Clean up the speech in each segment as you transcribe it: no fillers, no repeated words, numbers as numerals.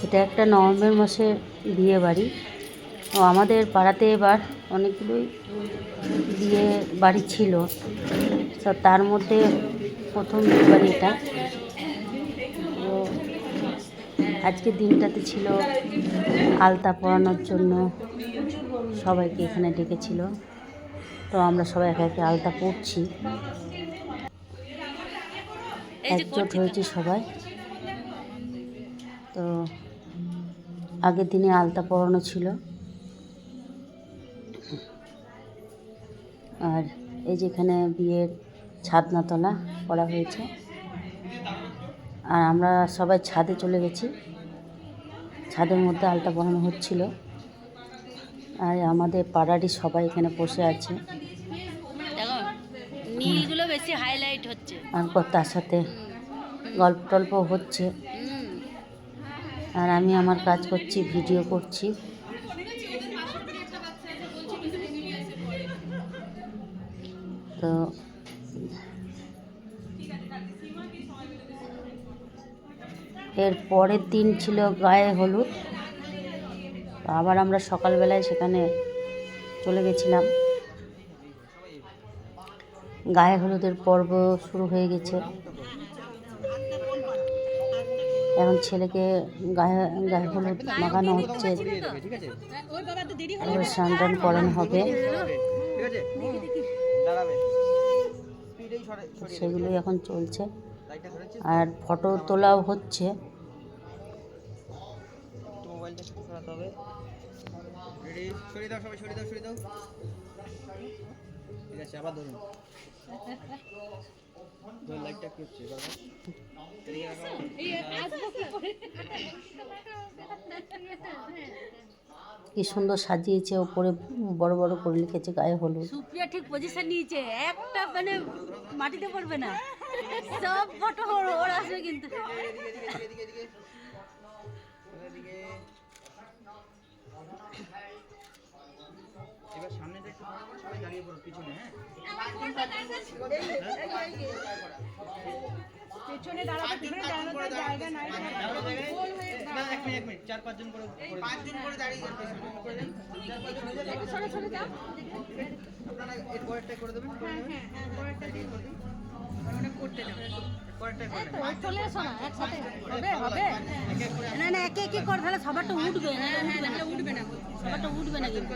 এটা একটা নভেম্বর মাসের বিয়ে বাড়ি। ও আমাদের পাড়াতে এবার অনেকগুলোই বিয়ে বাড়ি ছিল, তো তার মধ্যে প্রথম বিয়ে বাড়ি এটা। তো আজকের দিনটাতে ছিল আলতা পরানোর জন্য সবাইকে এখানে ডেকেছিল। তো আমরা সবাই একে একে আলতা পরছি, একজোট হয়েছি সবাই। তো আগের দিনে আলতা পরানো ছিল। আর এই যেখানে বিয়ের ছাদনাতলা করা হয়েছে, আর আমরা সবাই ছাদে চলে গেছি। ছাদের মধ্যে আলতা পরানো হচ্ছিল, আর আমাদের পাড়ারই সবাই এখানে বসে আছে। নীলগুলো বেশি হাইলাইট হচ্ছে, আর তার সাথে গল্প টল্প হচ্ছে, আর আমি আমার কাজ করছি, ভিডিও করছি। তো এর পরের দিন ছিল গায়ে হলুদ। আবার আমরা সকালবেলায় সেখানে চলে গেছিলাম। গায়ে হলুদের পর্ব শুরু হয়ে গেছে। এখন ছেলেকে গায়ে গায়ে হলুদ মাখানো হচ্ছে, স্নান টান করানো হবে, সেগুলোই এখন চলছে। আর ফটো তোলাও হচ্ছে। কি সুন্দর সাজিয়েছে, ওপরে বড় বড় করে লিখেছে গায়ে হলুদ। সুপ্রিয়া ঠিক পজিশন নিয়েছে, একটা মানে মাটিতে পড়বে না, সব ফটো ওর আসবে কিন্তু। এবার সামনে একটু সবাই দাঁড়িয়ে পড়ো, পিছনে পিছনে দাঁড়াতে জায়গা নাই। না এক মিনিট 4-5 জন করে 5 জন করে দাঁড়িয়ে করে দেন। 4-5 জন হয়ে যাবে, সরে যাও। আপনারা এর পরেরটা করে দেবেন। হ্যাঁ পরেরটা দিয়ে করে দিন, মানে করতে যাও। পরেরটা করে দেন, চলে আসো না একসাথে হবে না না, একে একে করে, তাহলে সবারটা উঠবে। হ্যাঁ উঠবে না, সবারটা উঠবে না কিন্তু।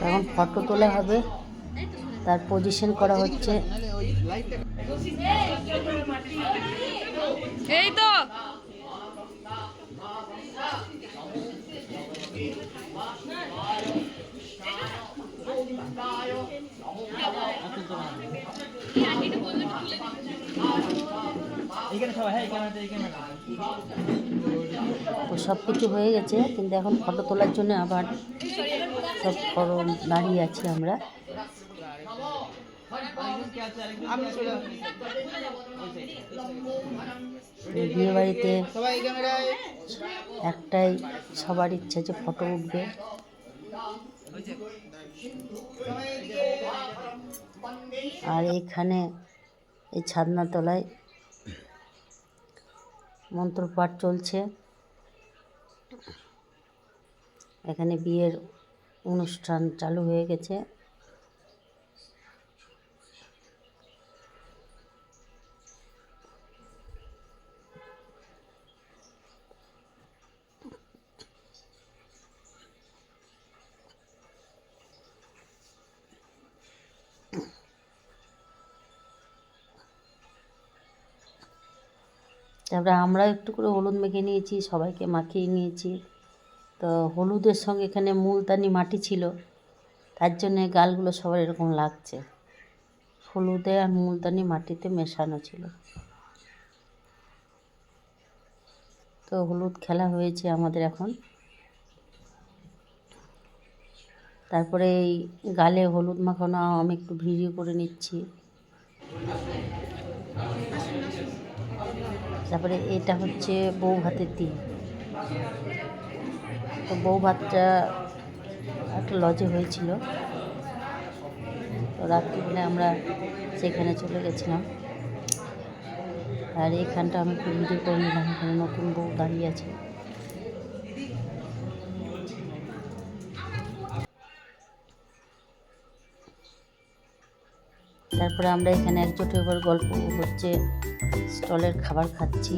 এখন ফটো তোলা হবে, তার পজিশন করা হচ্ছে। এই তো তো সব কিছু হয়ে গেছে, কিন্তু এখন ফটো তোলার জন্য আবার সব দাঁড়িয়ে আছি আমরা। বিয়ে বাড়িতে একটাই সবার ইচ্ছা যে ফটো উঠবে। আর এইখানে এই ছাদনাতলায় মন্ত্রপাঠ চলছে। এখানে বিয়ের অনুষ্ঠান চালু হয়ে গেছে। তারপরে আমরা একটু করে হলুদ মেখে নিয়েছি, সবাইকে মাখিয়ে নিয়েছি। তো হলুদের সঙ্গে এখানে মুলতানি মাটি ছিল, তার জন্যে গালগুলো সবার এরকম লাগছে। হলুদে আর মুলতানি মাটিতে মেশানো ছিল। তো হলুদ খেলা হয়েছে আমাদের এখন। তারপরে এই গালে হলুদ মাখানো আমি একটু ভিডিও করে নিচ্ছি। তারপরে এটা হচ্ছে বউ ভাতের দিন। তো বউ ভাতটা একটা লজে হয়েছিল, তো রাত্রিবেলায় আমরা সেখানে চলে গেছিলাম। আর এখানটা আমি একটু ভিডিও করে নিলাম, এখানে নতুন বউ দাঁড়িয়ে আছে। তারপরে আমরা এখানে একজোট এবার গল্প হচ্ছে, স্টলের খাবার খাচ্ছি।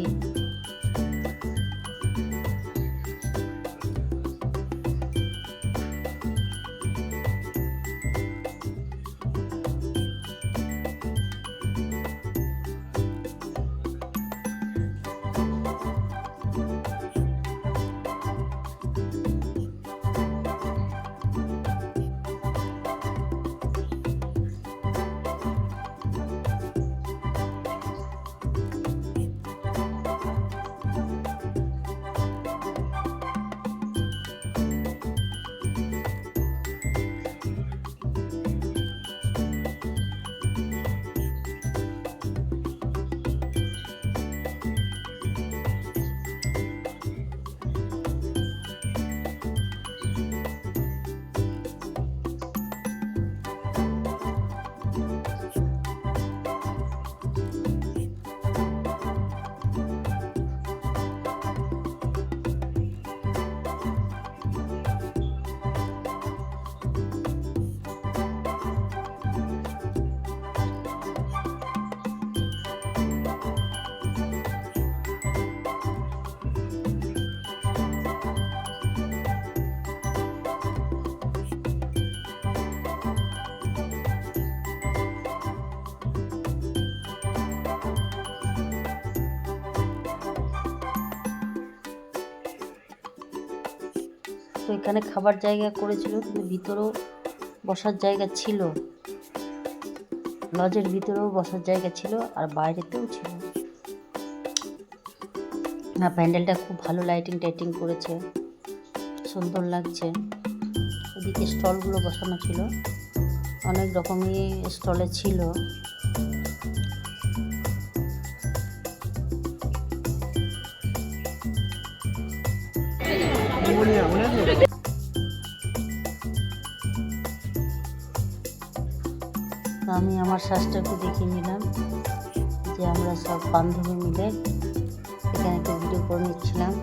তো এখানে খাবার জায়গা করেছিল, কিন্তু ভিতরেও বসার জায়গা ছিল, লজের ভিতরেও বসার জায়গা ছিল আর বাইরেতেও ছিল। না, প্যান্ডেলটা খুব ভালো লাইটিং টাইটিং করেছে, সুন্দর লাগছে। ওদিকে স্টলগুলো বসানো ছিল, অনেক রকমই স্টলে ছিল। তো আমি আমার শ্বাসটা একটু দেখিয়ে নিলাম, যে আমরা সব বান্ধবী মিলে এখানে একটু ভিডিও করে নিচ্ছিলাম।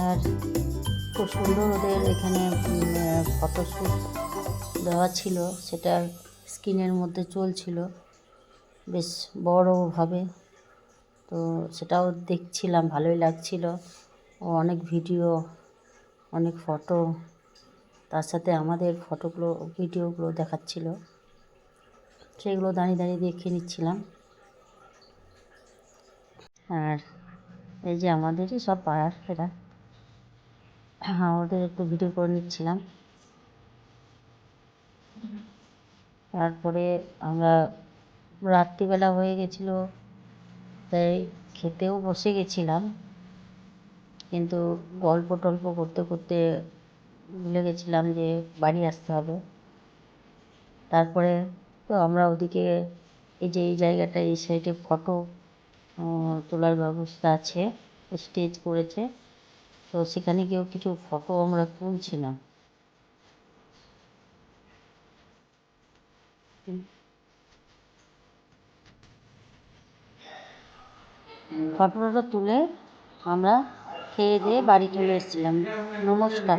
আর খুব সুন্দর ওদের এখানে ফটোশ্যুট দেওয়া ছিল, সেটা স্ক্রিনের মধ্যে চলছিল বেশ বড়োভাবে। তো সেটাও দেখছিলাম, ভালোই লাগছিল। ও অনেক ভিডিও, অনেক ফটো, তার সাথে আমাদের ফটোগুলো ভিডিওগুলো দেখাচ্ছিল, সেগুলো দাঁড়িয়ে দাঁড়িয়ে দেখে নিচ্ছিলাম। আর এই যে আমাদেরই সব পাড়ার এরা, ওদের একটু ভিডিও করে নিচ্ছিলাম। তারপরে আমরা রাত্রিবেলা হয়ে গেছিলো, তাই খেতেও বসে গেছিলাম, কিন্তু গল্প টল্প করতে করতে ভুলে গেছিলাম যে বাড়ি আসতে হবে। তারপরে তো আমরা ওদিকে এই যে এই জায়গাটা, এই সাইডে ফটো তোলার ব্যবস্থা আছে, স্টেজ করেছে, তো সেখানে গিয়েও কিছু ফটো আমরা তুলছিলাম। ফটোটা তুলে আমরা খেয়ে দিয়ে বাড়ি চলে এসেছিলাম। নমস্কার।